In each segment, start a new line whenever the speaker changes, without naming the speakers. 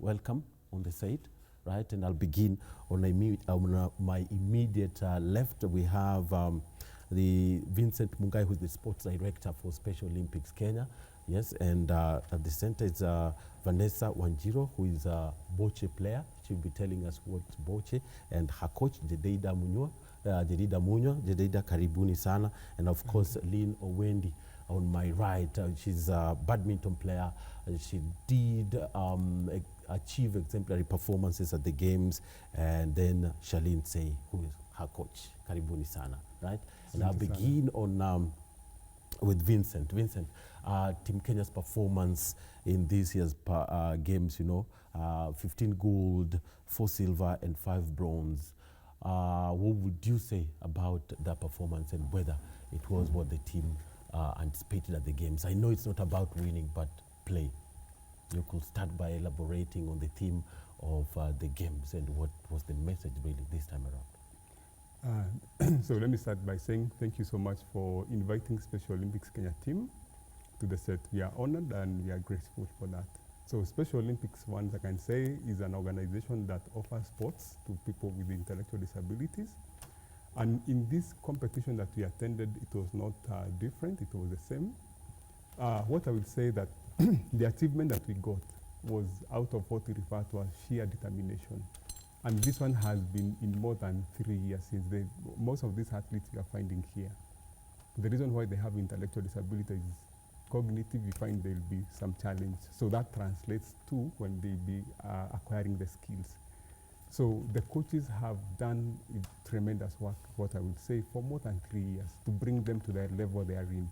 welcome on the side, right? And I'll begin on my immediate left. We have the Vincent Mungai, who's the sports director for Special Olympics Kenya. Yes, and at the center is Vanessa Wanjiro, who is a Boche player. She'll be telling us what's Boche, and her coach, Jedida Munyo. Jedida karibuni sana. And of course, Lynn Owendi on my right. She's a badminton player. She did achieve exemplary performances at the games. And then Charlene Say, who is her coach. Karibuni sana, right? And I'll begin on with Vincent. Vincent, Team Kenya's performance in this year's games, 15 gold, 4 silver, and 5 bronze. What would you say about that performance and whether it was what the team anticipated at the games? I know it's not about winning, but play. You could start by elaborating on the theme of the games and what was the message really this time around.
So let me start by saying thank you so much for inviting Special Olympics Kenya team to the set. We are honored and we are grateful for that. So Special Olympics, once I can say, is an organization that offers sports to people with intellectual disabilities. And in this competition that we attended, it was not different, it was the same. What I will say that the achievement that we got was out of what we refer to as sheer determination. And this one has been in more than 3 years since most of these athletes we are finding here. The reason why they have intellectual disability is cognitive. We find there will be some challenge. So that translates to when they be acquiring the skills. So the coaches have done tremendous work, what I would say, for more than 3 years to bring them to the level they are in.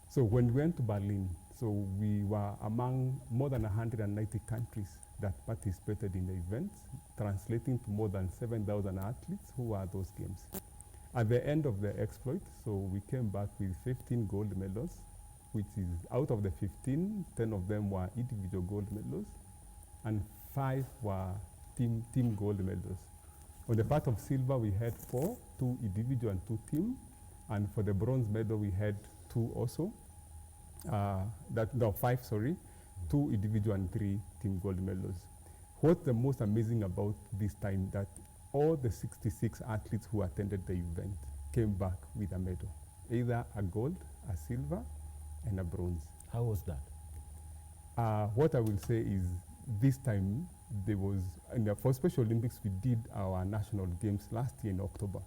So when we went to Berlin, so we were among more than 190 countries that participated in the events, translating to more than 7,000 athletes who were at those games. At the end of the exploit, so we came back with 15 gold medals, which is out of the 15, 10 of them were individual gold medals, and 5 were team gold medals. On the part of silver, we had 4, 2 individual and 2 team, and for the bronze medal, we had 2 also. 5, sorry. 2 individual and 3 team gold medals. What's the most amazing about this time that all the 66 athletes who attended the event came back with a medal, either a gold, a silver, and a bronze.
How was that?
What I will say is this time there was, for Special Olympics, we did our national games last year in October.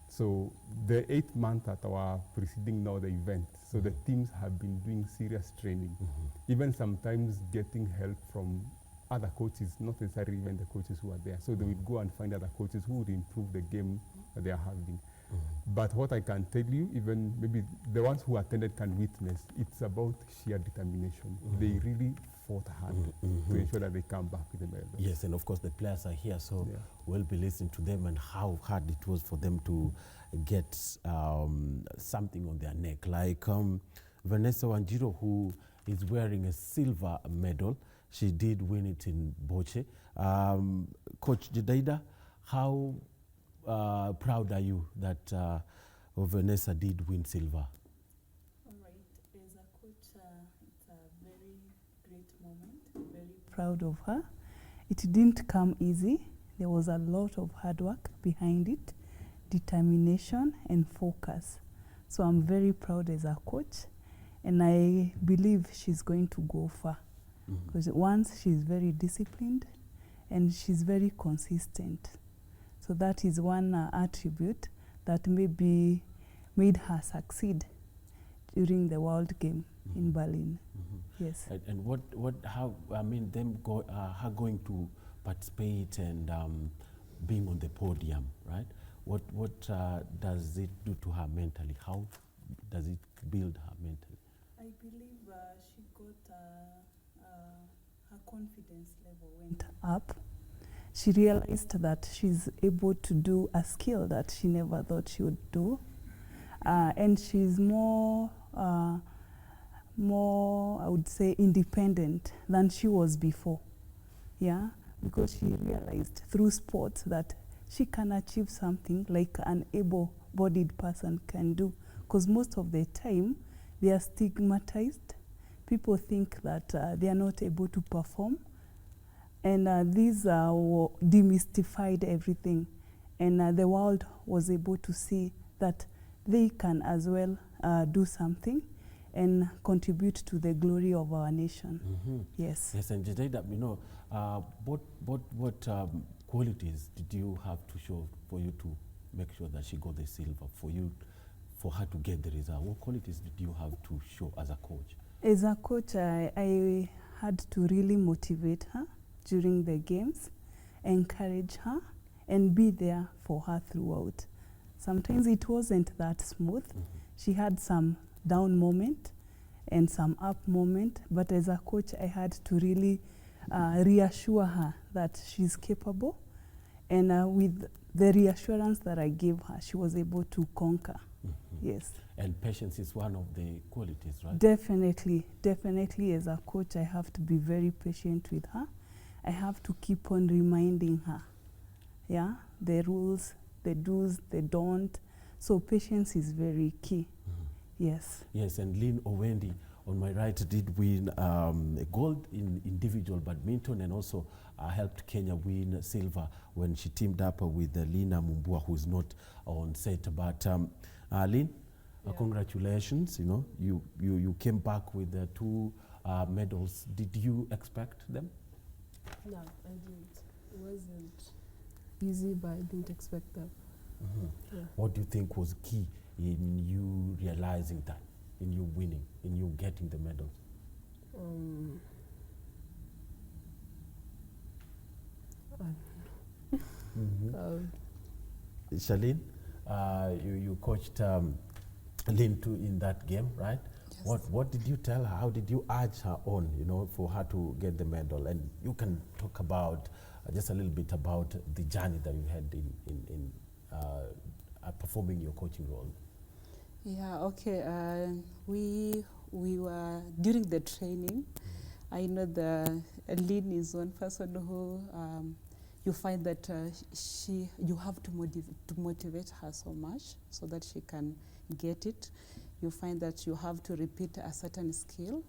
So the 8th month at our preceding now the event, so the teams have been doing serious training, even sometimes getting help from other coaches, not necessarily even the coaches who are there. So they will go and find other coaches who would improve the game that they are having. But what I can tell you, even maybe the ones who attended can witness, it's about sheer determination. They really fought hard to ensure that they come back with the medals.
Yes, and of course the players are here, so we'll be listening to them and how hard it was for them to get something on their neck. Like Vanessa Wanjiro, who is wearing a silver medal, she did win it in Boche. Coach Jedida, how proud are you that Vanessa did win silver?
All right, as a coach, it's a very great moment, very proud of her. It didn't come easy. There was a lot of hard work behind it, determination and focus. So I'm very proud as a coach, and I believe she's going to go far. Because once she's very disciplined and she's very consistent. So that is one attribute that maybe made her succeed during the World Game in Berlin. Yes.
And how, I mean, her going to participate and being on the podium, right? What does it do to her mentally? How does it build her mentally?
I believe she got her confidence level went up. She realized that she's able to do a skill that she never thought she would do. And she's more, I would say, independent than she was before. Yeah, because she realized through sports that she can achieve something like an able-bodied person can do. Because most of the time, they are stigmatized. People think that they are not able to perform. And these demystified everything. And the world was able to see that they can as well do something and contribute to the glory of our nation. Yes.
Yes, and Jada, you know, what qualities did you have to show for you to make sure that she got the silver, for her to get the result? What qualities did you have to show as a coach?
As a coach, I had to really motivate her during the games, encourage her, and be there for her throughout. Sometimes it wasn't that smooth. She had some down moment and some up moment, but as a coach, I had to really reassure her that she's capable. And with the reassurance that I gave her, she was able to conquer. Yes.
And patience is one of the qualities, right?
Definitely, definitely. As a coach, I have to be very patient with her. I have to keep on reminding her, yeah, the rules, the do's, the don't. So patience is very key. Yes.
Yes, and Lynn Owendi on my right did win a gold in individual badminton, and also helped Kenya win silver when she teamed up with Lina Mumbua, who's not on set. But Lynn, congratulations. You know, you came back with the 2 medals. Did you expect them?
No, I didn't. It wasn't easy, but I didn't expect that. Yeah.
What do you think was key in you realizing that, in you winning, in you getting the medals? Charlene, you coached Lynn too in that game, right? Yes. What did you tell her? How did you urge her on, you know, for her to get the medal? And you can talk about just a little bit about the journey that you had in performing your coaching role.
Yeah, okay. We were during the training. I know the Lynn is one person who you find that you have to motivate her so much so that she can get it. You find that you have to repeat a certain skill.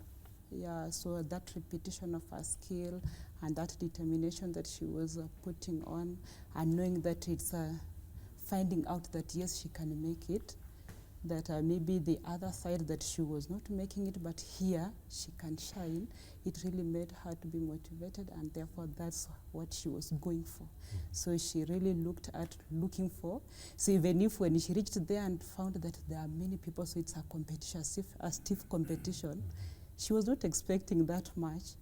Yeah, so that repetition of a skill and that determination that she was putting on, and knowing that it's finding out that yes, she can make it, that maybe the other side that she was not making it, but here she can shine, it really made her to be motivated, and therefore that's what she was going for. So she really looking for. So even if when she reached there and found that there are many people, so it's a competition, a stiff competition, she was not expecting that much.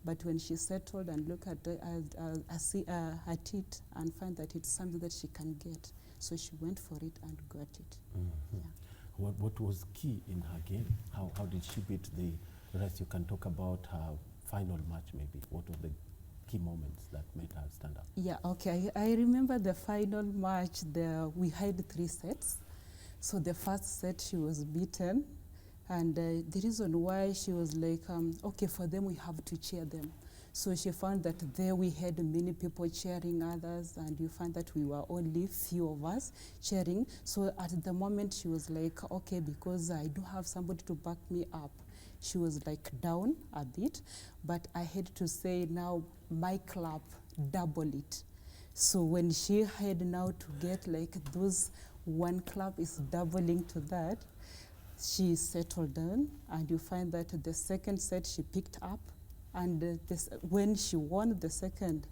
But when she settled and looked at it and find that it's something that she can get, so she went for it and got it. Yeah.
What was key in her game? How did she beat the rest? You can talk about her final match maybe. What were the key moments that made her stand up?
Yeah, okay. I remember the final match, we had 3 sets. So the first set she was beaten. And the reason why she was like, okay, for them we have to cheer them. So she found that there we had many people cheering others, and you find that we were only few of us cheering. So at the moment she was like, okay, because I do have somebody to back me up. She was like down a bit, but I had to say now my clap, double it. So when she had now to get like those 1 clap is doubling to that, she settled down, and you find that the second set she picked up. And when she won the second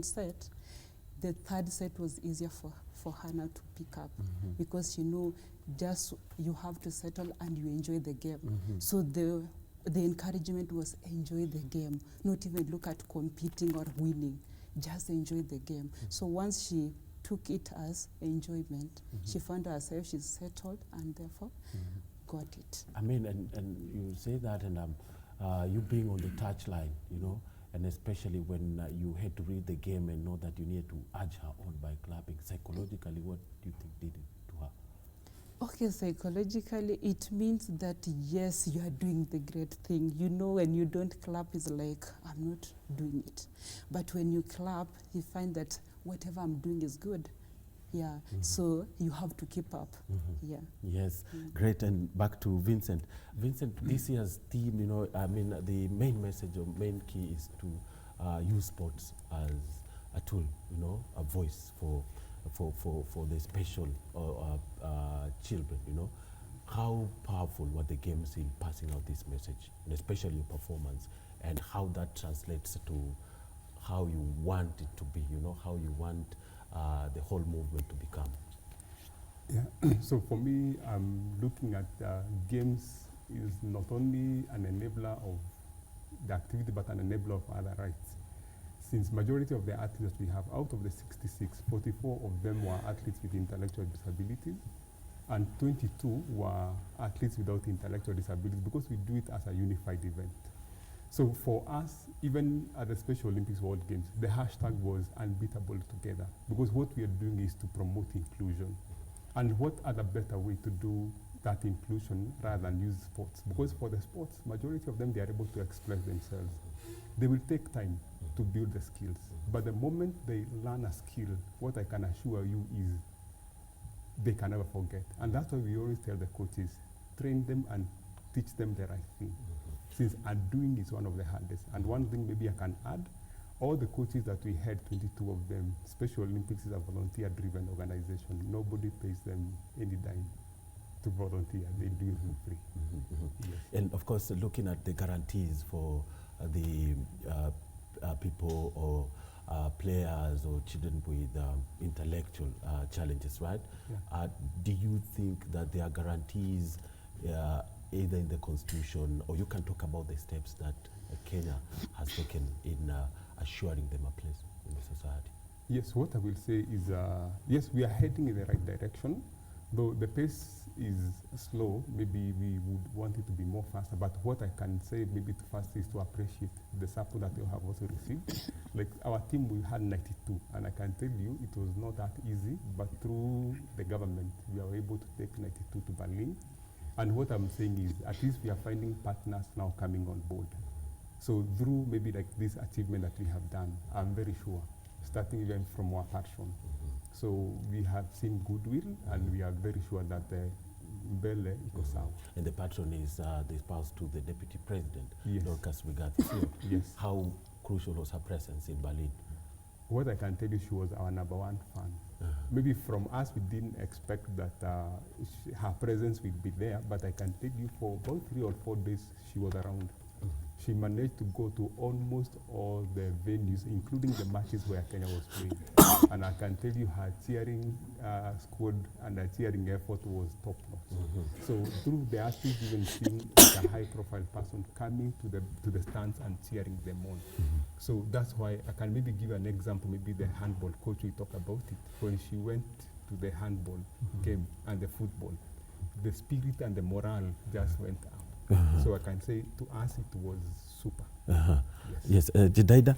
set, the third set was easier for her now to pick up, because she knew just you have to settle and you enjoy the game. So the encouragement was enjoy the game, not even look at competing or winning, just enjoy the game. So once she took it as enjoyment, she found herself, she's settled, and therefore got it.
I mean, and you say that, and you being on the touchline, you know, and especially when you had to read the game and know that you needed to urge her on by clapping, psychologically, what do you think did it to her?
Okay, psychologically, it means that yes, you are doing the great thing. You know, when you don't clap, it's like, I'm not doing it. But when you clap, you find that whatever I'm doing is good. Yeah, so you have to keep up. Yeah.
Yes, great. And back to Vincent. Vincent, this year's theme, you know, I mean, the main message or main key is to use sports as a tool, you know, a voice for the special children, you know. How powerful were the games in passing out this message, and especially your performance, and how that translates to how you want it to be, you know, how you want the whole movement to become?
Yeah, so for me, I'm looking at games is not only an enabler of the activity, but an enabler of other rights. Since majority of the athletes we have, out of the 66, 44 of them were athletes with intellectual disabilities, and 22 were athletes without intellectual disabilities, because we do it as a unified event. So for us, even at the Special Olympics World Games, the hashtag was unbeatable together, because what we are doing is to promote inclusion. And what other better way to do that inclusion rather than use sports? Because for the sports, majority of them, they are able to express themselves. They will take time to build the skills. But the moment they learn a skill, what I can assure you is they can never forget. And that's why we always tell the coaches, train them and teach them the right thing. Since undoing is one of the hardest. And one thing maybe I can add, all the coaches that we had, 22 of them, Special Olympics is a volunteer-driven organization. Nobody pays them any dime to volunteer. They do it for free. Yes.
And of course, looking at the guarantees for the people or players or children with intellectual challenges, right?
Yeah.
Do you think that there are guarantees either in the Constitution, or you can talk about the steps that Kenya has taken in assuring them a place in the society?
Yes, what I will say is, yes, we are heading in the right direction, though the pace is slow. Maybe we would want it to be more faster, but what I can say maybe to first is to appreciate the support that you have also received. Like our team, we had 92, and I can tell you it was not that easy, but through the government, we are able to take 92 to Berlin. And what I'm saying is, at least we are finding partners now coming on board. So through maybe like this achievement that we have done, I'm very sure, starting even from our passion. So we have seen goodwill, and we are very sure that Mbele iko sawa.
And the patron is the spouse to the deputy president,
Yes.
Dorcas Wigathi.
Yes.
How crucial was her presence in Berlin?
What I can tell you, she was our #1 fan. Maybe from us, we didn't expect that her presence would be there, but I can tell you for about 3 or 4 days, she was around. She managed to go to almost all the venues, including the matches where Kenya was playing. And I can tell you her cheering squad and her cheering effort was top notch. So through the athletes even seeing like a high profile person coming to the stands and cheering them on. So that's why I can maybe give an example, maybe the handball coach, we talk about it. When she went to the handball game and the football, the spirit and the morale just went up. So I can say to us it was super.
Yes, Jedaida,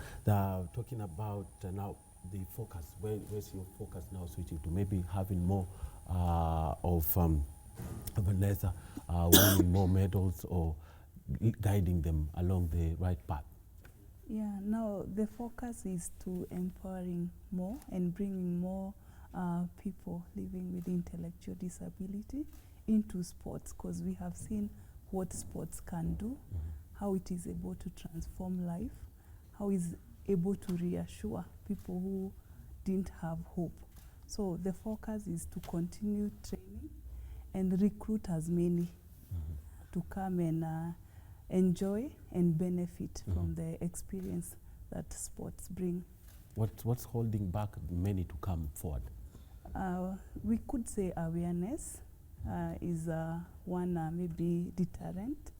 talking about now the focus. Where's your focus now switching to? Maybe having more of Vanessa winning more medals, or guiding them along the right path?
Yeah, now the focus is to empowering more and bringing more people living with intellectual disability into sports, because we have seen what sports can do, how it is able to transform life, how it is able to reassure people who didn't have hope. So the focus is to continue training and recruit as many to come and enjoy and benefit from the experience that sports bring.
What's holding back many to come forward?
We could say awareness is one maybe deterrent,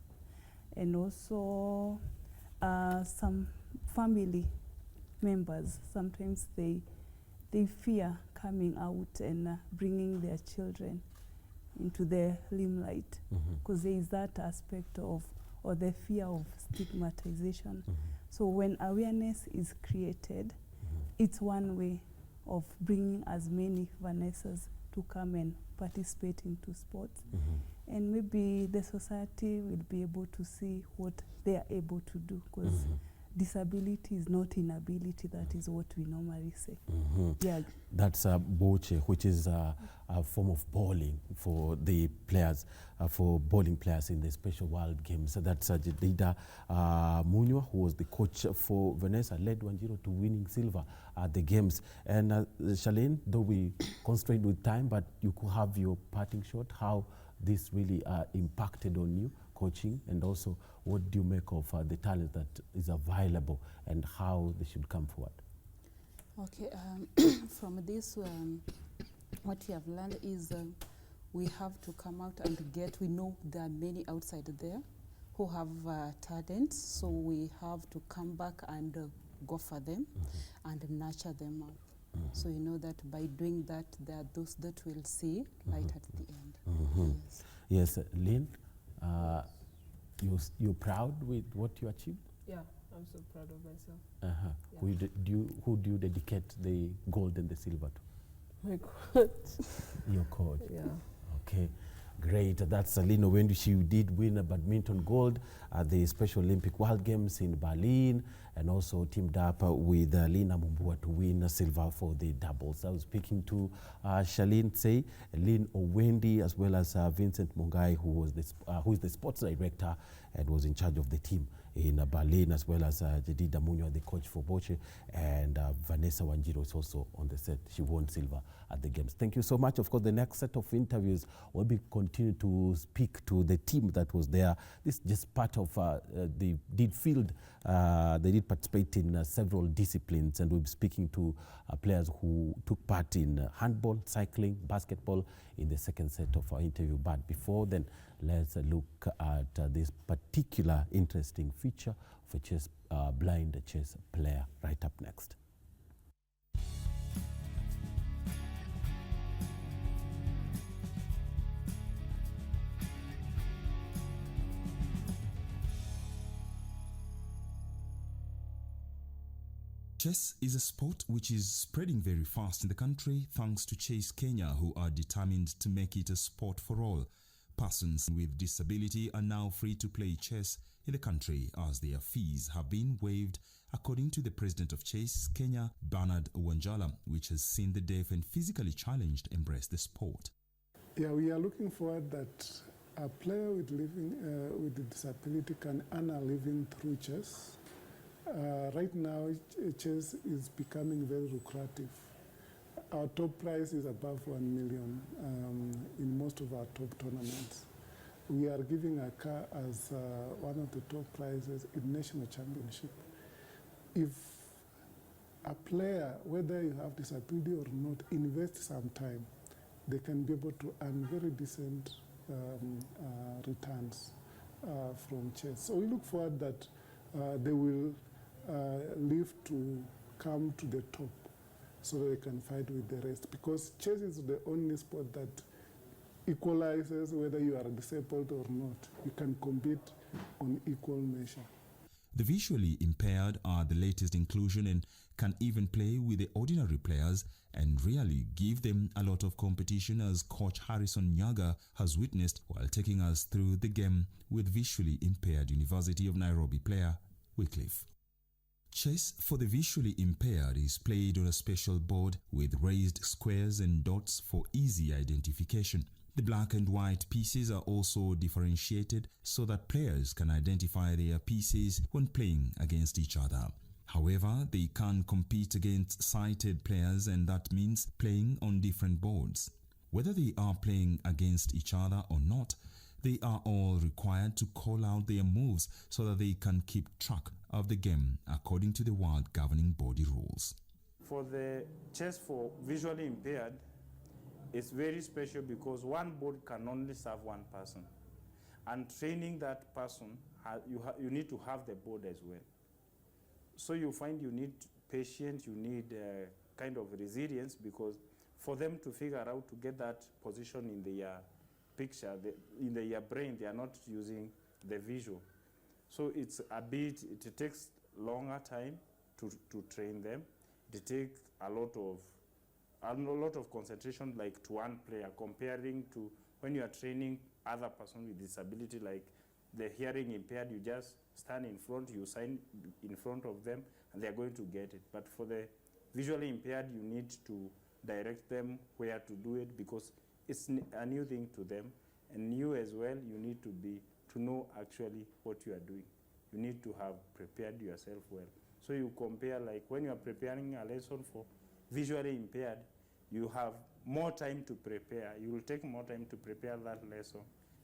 and also some family members, sometimes they fear coming out and bringing their children into the limelight, because there is that aspect of, or the fear of stigmatization. So when awareness is created, it's one way of bringing as many Vanessas to come and participate into sports. And maybe the society will be able to see what they are able to do, because disability is not inability. That is what we normally say. Yeah.
That's boche, which is a form of bowling for the players, for bowling players in the Special World Games. So that's Jedida Munywa, who was the coach for Vanessa, led Wanjiru to winning silver at the games. And Charlene, though we constrained with time, but you could have your parting shot, how this really impacted on you, coaching, and also what do you make of the talent that is available and how they should come forward?
Okay, from this, what we have learned is we have to come out and we know there are many outside there who have talents, so we have to come back and go for them and nurture them up. So you know that by doing that, there are those that will see light at the end.
Yes, Lynn, you're proud with what you achieved?
Yeah, I'm so proud of myself.
Yeah. Who do you dedicate the gold and the silver to?
My coach.
Your coach.
Yeah.
Okay, great. That's Lynn Owendu. She did win a badminton gold at the Special Olympic World Games in Berlin, and also teamed up with Lina Mumbua to win silver for the doubles. I was speaking to Charlene Tsei, Lynn Owendi, as well as Vincent Mungai, who is the sports director and was in charge of the team in Berlin, as well as Jedida Munywa, the coach for Boche, and Vanessa Wanjiru is also on the set. She won silver at the games. Thank you so much. Of course, the next set of interviews will be continue to speak to the team that was there. This is just part of they did participate in several disciplines, and we'll be speaking to players who took part in handball, cycling, basketball in the second set of our interview. But before then, let's look at this particular interesting feature of a blind chess player right up next.
Chess is a sport which is spreading very fast in the country thanks to Chess Kenya, who are determined to make it a sport for all. Persons with disability are now free to play chess in the country as their fees have been waived, according to the president of Chess Kenya, Bernard Wanjala, which has seen the deaf and physically challenged embrace the sport.
Yeah, we are looking forward that a player with a disability can earn a living through chess. Right now, chess is becoming very lucrative. Our top prize is above 1 million in most of our top tournaments. We are giving a car as one of the top prizes in national championship. If a player, whether you have disability or not, invests some time, they can be able to earn very decent returns from chess. So we look forward that they will live to come to the top so that they can fight with the rest, because chess is the only sport that equalizes whether you are disabled or not. You can compete on equal measure.
The visually impaired are the latest inclusion and can even play with the ordinary players and really give them a lot of competition, as coach Harrison Nyaga has witnessed while taking us through the game with visually impaired University of Nairobi player Wycliffe. Chess for the visually impaired is played on a special board with raised squares and dots for easy identification. The black and white pieces are also differentiated so that players can identify their pieces when playing against each other. However, they can compete against sighted players, and that means playing on different boards. Whether they are playing against each other or not, they are all required to call out their moves so that they can keep track of the game according to the world governing body rules.
For the chess for visually impaired, it's very special because one board can only serve one person. And training that person, you need to have the board as well. So you find you need patience, you need kind of resilience, because for them to figure out to get that position in their picture, in their brain, they are not using the visual. So it takes longer time to train them. It takes a lot of concentration, like to one player, comparing to when you are training other person with disability, like the hearing impaired, you just stand in front, you sign in front of them, and they're going to get it. But for the visually impaired, you need to direct them where to do it because it's a new thing to them. And you as well, you need to know actually what you are doing. You need to have prepared yourself well. So you compare, like when you are preparing a lesson for visually impaired, you have more time to prepare. You will take more time to prepare that lesson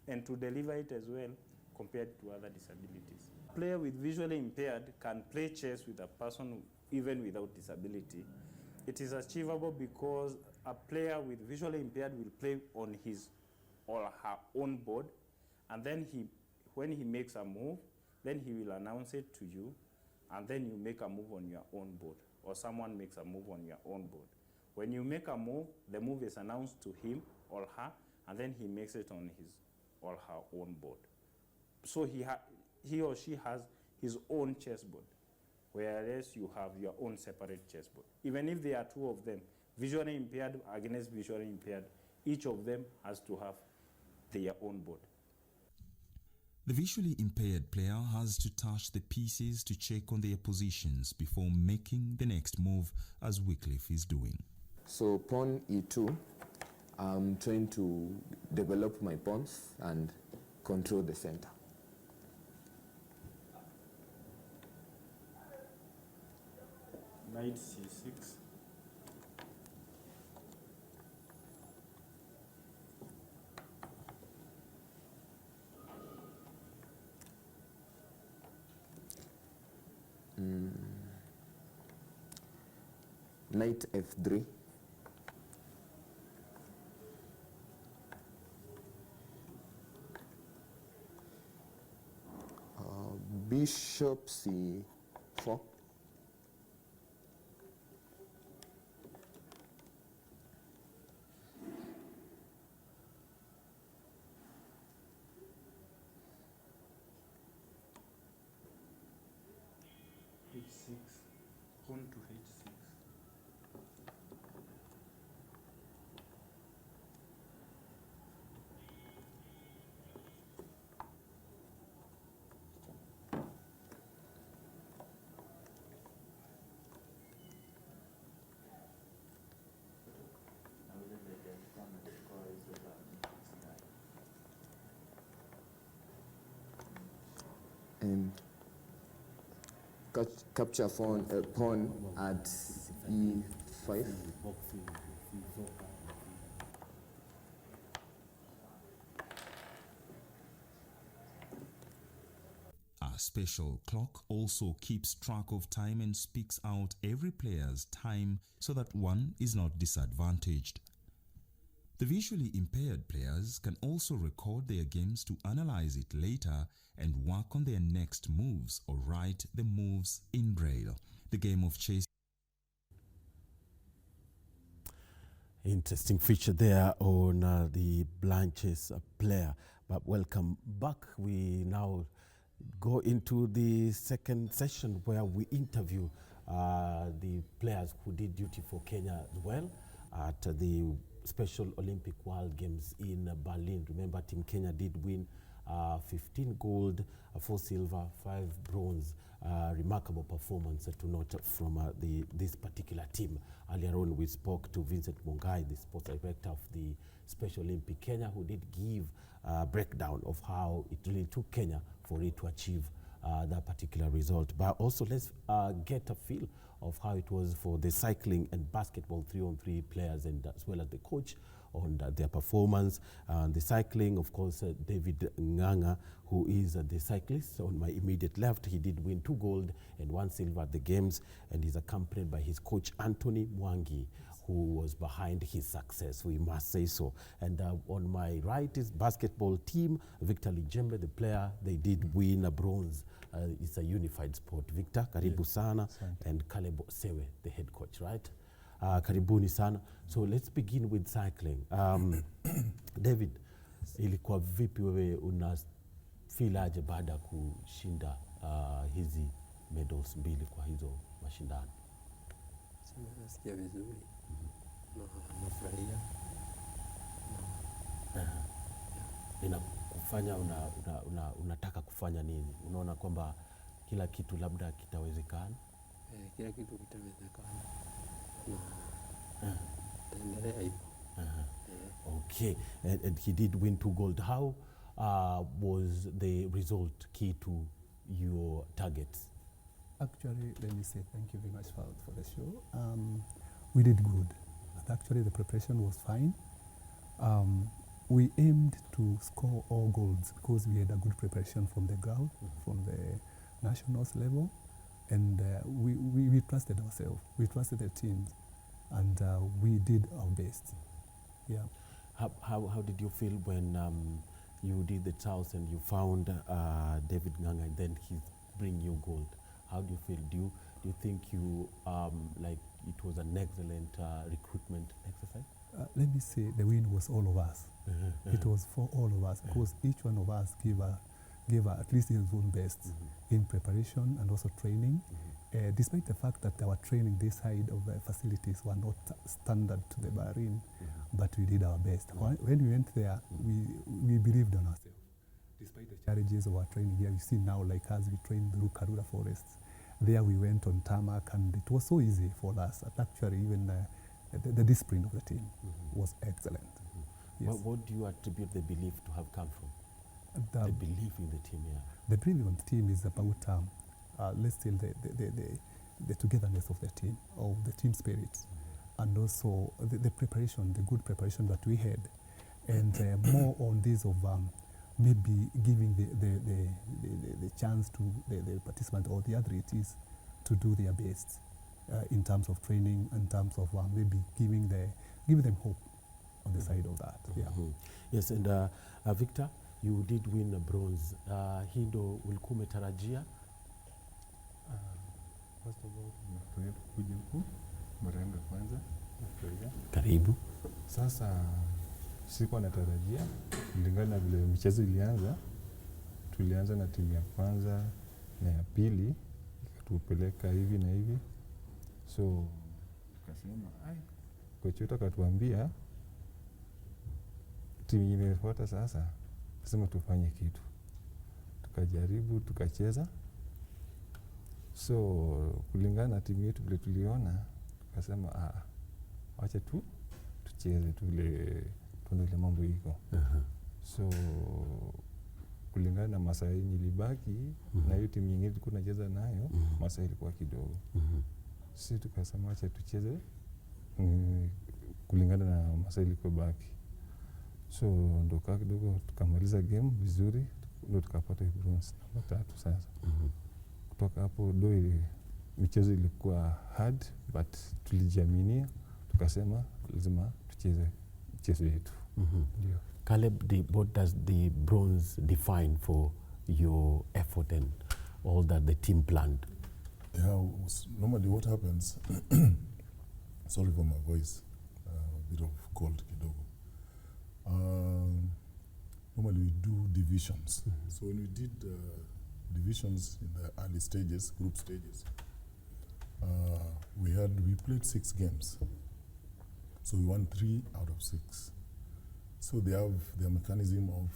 and to deliver it as well compared to other disabilities. A player with visually impaired can play chess with a person even without disability. It is achievable because a player with visually impaired will play on his or her own board, and then when he makes a move, then he will announce it to you, and then you make a move on your own board, or someone makes a move on your own board. When you make a move, the move is announced to him or her, and then he makes it on his or her own board. So he or she has his own chessboard, whereas you have your own separate chessboard. Even if there are two of them, visually impaired against visually impaired, each of them has to have their own board.
The visually impaired player has to touch the pieces to check on their positions before making the next move, as Wycliffe is doing.
So pawn E2, I'm trying to develop my pawns and control the center.
Knight C6.
Knight F3. Bishop C4.
H6, pawn to H6.
And capture pawn at E5.
A special clock also keeps track of time and speaks out every player's time so that one is not disadvantaged. The visually impaired players can also record their games to analyze it later and work on their next moves or write the moves in Braille. The game of chess.
Interesting feature there on the blind chess player. But welcome back. We now go into the second session where we interview the players who did duty for Kenya as well at the Special Olympic World Games in Berlin. Remember, Team Kenya did win 15 gold, 4 silver, 5 bronze. Remarkable performance to note from this particular team. Earlier on, we spoke to Vincent Mungai, the sports director of the Special Olympic Kenya, who did give a breakdown of how it really took Kenya for it to achieve that particular result. But also, let's get a feel of how it was for the cycling and basketball 3-on-3 players, and as well as the coach on their performance. The cycling, of course, David Nganga, who is the cyclist on my immediate left. He did win 2 gold and 1 silver at the games, and he's accompanied by his coach Anthony Mwangi, who was behind his success, we must say so. And on my right is basketball team, Victor Lijembe, the player. They did win a bronze. It's a unified sport. Victor, karibu sana, and Caleb Sewe, the head coach, right? Karibuni sana. So let's begin with cycling. David, ilikuwa vipi wewe unafeel aje baada ya kushinda hizi medals mbili kwa hizo mashindano?
Nasikia vizuri na nafurahia.
inakufanya unataka kufanya nini? Unaona kwamba kila kitu labda kitawezekana?
Kila kitu kitawezekana na taendelea hivyo.
Okay, and he did win 2 gold. How was the result key to your targets?
Actually, let me say thank you very much for the show. We did good. Actually, the preparation was fine. We aimed to score all goals because we had a good preparation from the ground, from the nationals level, and we trusted ourselves. We trusted the teams, and we did our best. Yeah.
How did you feel when you did the trials and you found David Nganga and then he's bring you gold? How do you feel? Do you think you like it was an excellent recruitment exercise?
Let me say the win was all of us. It was for all of us because each one of us gave at least his own best in preparation and also training. Despite the fact that our training this side of the facilities were not standard to the Bahrain, but we did our best. When we went there, we believed on ourselves. Despite the challenges of our training here, you see now, like as we trained through Karura forests, there we went on tarmac, and it was so easy for us. Actually, even the discipline of the team was excellent. Yes.
What do you attribute the belief to have come from? The belief in the team, yeah.
The belief in the team is about, let's say, the togetherness of the team, of the team spirit, and also the preparation, the good preparation that we had, and more on this of maybe giving the chance to the participant or the athletes to do their best in terms of training, in terms of maybe giving them hope on the side of that. Yeah.
Yes, and Victor, you did win a bronze. Hii ndo ulikuwa umetarajia?
First of all, nimefurahia kuja huku mara yangu ya kwanza. Nafurahia.
Karibu.
Sasa sikuwa natarajia kulingana na vile michezo ilianza. Tulianza na timu ya kwanza na ya pili, ikatupeleka hivi na hivi. So tukasema kocha wetu akatuambia timu inayofuata sasa lazima tufanye kitu. Tukajaribu, tukacheza. So kulingana na timu yetu vile tuliona, tukasema wacha tucheze tuone ile mambo iko. So kulingana na masaa yenye ilibaki na hiyo timu nyingine tulikuwa tunacheza nayo, masaa ilikuwa kidogo. Sisi tukasema wacha tucheze kulingana na masaa ilikuwa baki. So ndo kidogo tukamaliza game vizuri, ndo tukapata bronze namba 3 sasa. Kutoka hapo ndo michezo ilikuwa hard, but tulijiaminia, tukasema lazima tucheze mchezo yetu. Ndio.
Caleb, what does the bronze define for your effort and all that the team planned?
Yeah, normally what happens, sorry for my voice, a bit of cold kidogo. Normally we do divisions. So when we did divisions in the early stages, group stages, we played 6 games. So we won 3 out of 6. So they have their mechanism of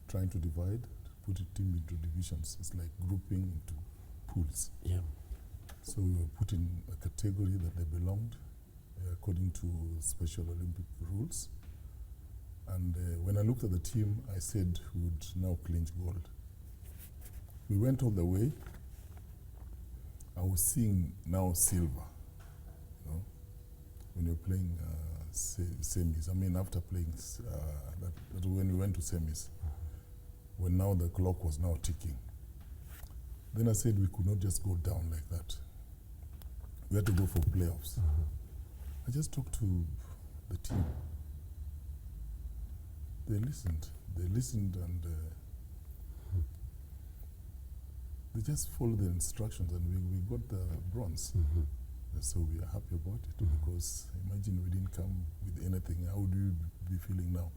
trying to divide, put a team into divisions. It's like grouping into pools.
Yeah.
So we were put in a category that they belonged according to Special Olympic rules. And when I looked at the team, I said we would now clinch gold. We went all the way. I was seeing now silver, you know, when you're playing semis. I mean, after playing, that when we went to semis, when now the clock was now ticking. Then I said we could not just go down like that. We had to go for playoffs. I just talked to the team. They listened and they just followed the instructions, and we got the bronze. So we are happy about it because imagine we didn't come with anything. How would you be feeling now?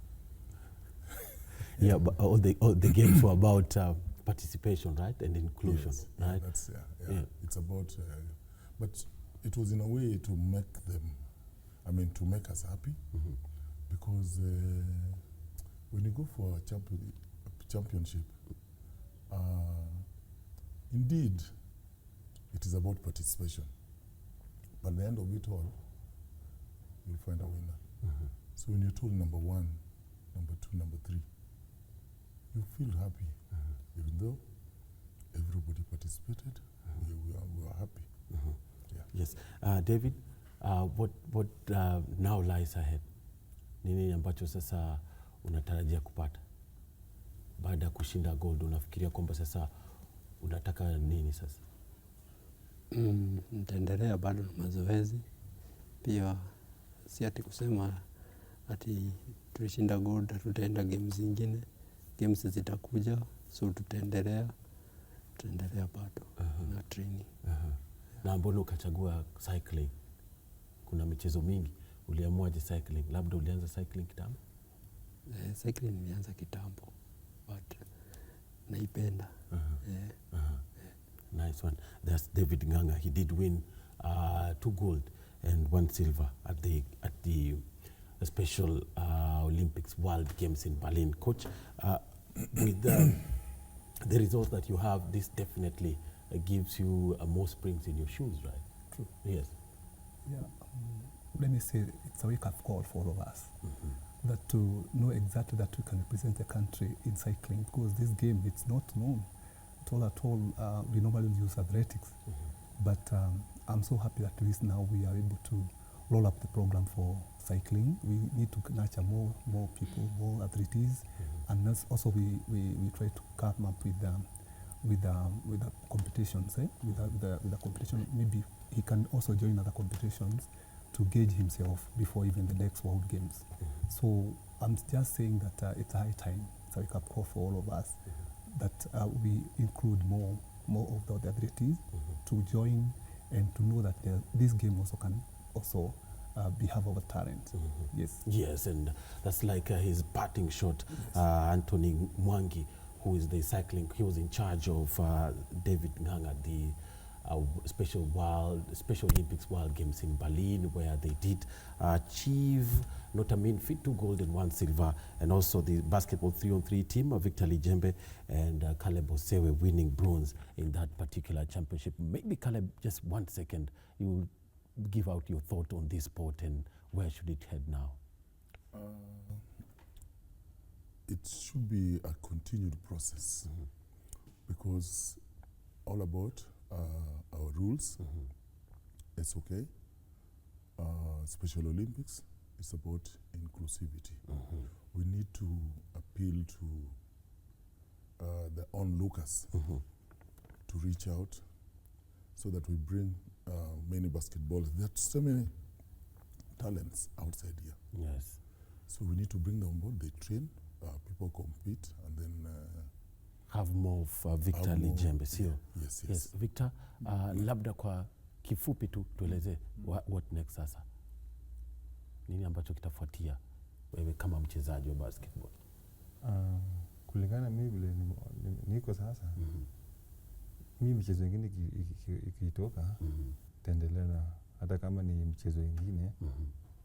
Yeah, but all the games were about participation, right, and inclusion,
yes,
right?
Yeah. It's about, but it was in a way to make them, to make us happy, because when you go for a championship, indeed, it is about participation. But at the end of it all, you'll find a winner. So when you're told number 1, number 2, number 3, you feel happy, even though everybody participated. We are happy. Yeah.
Yes. David, what now lies ahead? Nini ambacho sasa unatarajia kupata baada ya kushinda gold? Unafikiria kwamba sasa unataka nini sasa?
Nitaendelea bado na mazoezi pia, si ati kusema ati tulishinda gold tutaenda games zingine. Games zitakuja, so tutaendelea bado na training.
Na mbona ukachagua cycling? Kuna michezo mingi, uliamuaje cycling? Labda ulianza cycling kitambo?
Cycling nilianza kitambo, but naipenda.
Nice one. That's David Nganga. He did win 2 gold and 1 silver at the Special Olympics World Games in Berlin. Coach, with the results that you have, this definitely gives you more springs in your shoes, right?
True.
Yes.
Yeah. Let me say it's a wake-up call for all of us. That to know exactly that we can represent the country in cycling, because this game, it's not known at all. We normally use athletics. But I'm so happy that at least now we are able to roll up the program for cycling. We need to nurture more people, more athletes, and that's also we try to come up with the competitions. With the competition, maybe he can also join other competitions to gauge himself before even the next World Games. So I'm just saying that it's a high time, it's a wake-up call for all of us, that we include more of the athletes to join and to know that this game also can also have our talent. Yes.
Yes, and that's like his parting shot. Yes. Anthony Mwangi, who is the cycling, he was in charge of David Nganga, the Special Olympics World Games in Berlin, where they did achieve not a mean feat, 2 gold and 1 silver, and also the basketball 3-on-3 team, Victor Lijembe and Caleb Osewe winning bronze in that particular championship. Maybe Caleb, just 1 second, you give out your thought on this sport and where should it head now?
It should be a continued process because all about our rules, it's okay. Special Olympics is about inclusivity. We need to appeal to the onlookers to reach out so that we bring many basketballers. There are so many talents outside here.
Yes.
So we need to bring them on board. They train, people compete, and then
have more of Victor Lijembe, sio?
Yes.
Victor, labda kwa kifupi tu tueleze what next sasa? Nini ambacho kitafuatia wewe kama mchezaji wa basketball?
Kulingana mimi vile niko sasa, mimi michezo mingine ikitoka taendelea na hata kama ni mchezo mwingine,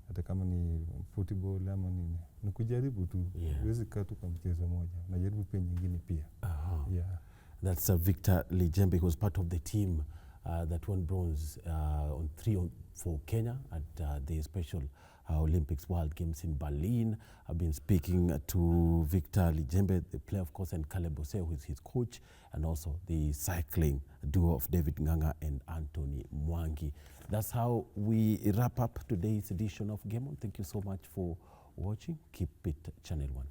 hata kama ni football ama nini, ni kujaribu tu. Huwezi kaa tu kwa mchezo moja, najaribu pia nyingine pia. Yeah.
That's Victor Lijembe, who was part of the team that won bronze on 3-on-4 Kenya at the Special Olympics World Games in Berlin. I've been speaking to Victor Lijembe, the player, of course, and Caleb Osewe, who is his coach, and also the cycling duo of David Nganga and Anthony Mwangi. That's how we wrap up today's edition of Game On. Thank you so much for watching. Keep it Channel 1.